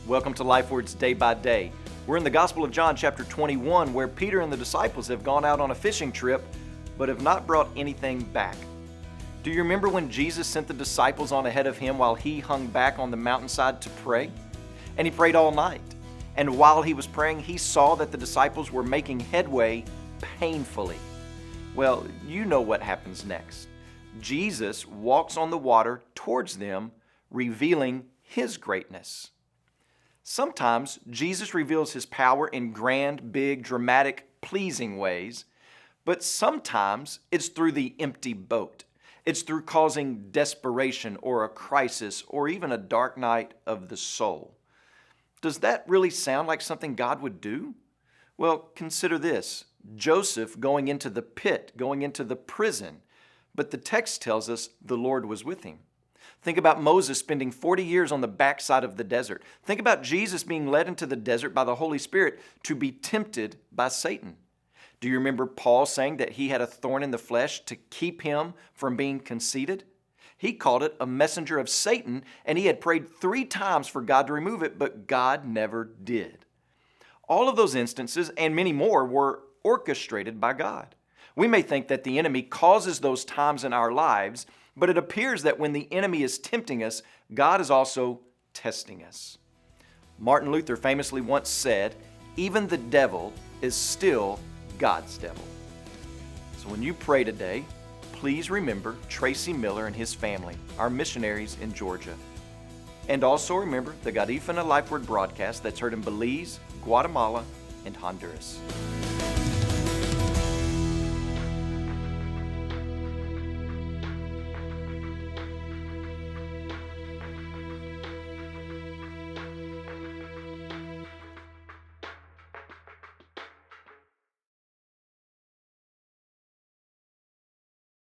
Welcome to Lifeword's Day by Day. We're in the Gospel of John chapter 21 where Peter and the disciples have gone out on a fishing trip but have not brought anything back. Do you remember when Jesus sent the disciples on ahead of him while he hung back on the mountainside to pray? And he prayed all night. And while he was praying, he saw that the disciples were making headway painfully. Well, you know what happens next. Jesus walks on the water towards them, revealing his greatness. Sometimes Jesus reveals his power in grand, big, dramatic, pleasing ways, but sometimes it's through the empty boat. It's through causing desperation or a crisis or even a dark night of the soul. Does that really sound like something God would do? Well, consider this. Joseph going into the pit, going into the prison, but the text tells us the Lord was with him. Think about Moses spending 40 years on the backside of the desert. Think about Jesus being led into the desert by the Holy Spirit to be tempted by Satan. Do you remember Paul saying that he had a thorn in the flesh to keep him from being conceited? He called it a messenger of Satan, and he had prayed 3 times for God to remove it, but God never did. All of those instances, and many more, were orchestrated by God. We may think that the enemy causes those times in our lives, but it appears that when the enemy is tempting us, God is also testing us. Martin Luther famously once said, "Even the devil is still God's devil." So when you pray today, please remember Tracy Miller and his family, our missionaries in Georgia. And also remember the Garifuna Lifeword broadcast that's heard in Belize, Guatemala, and Honduras.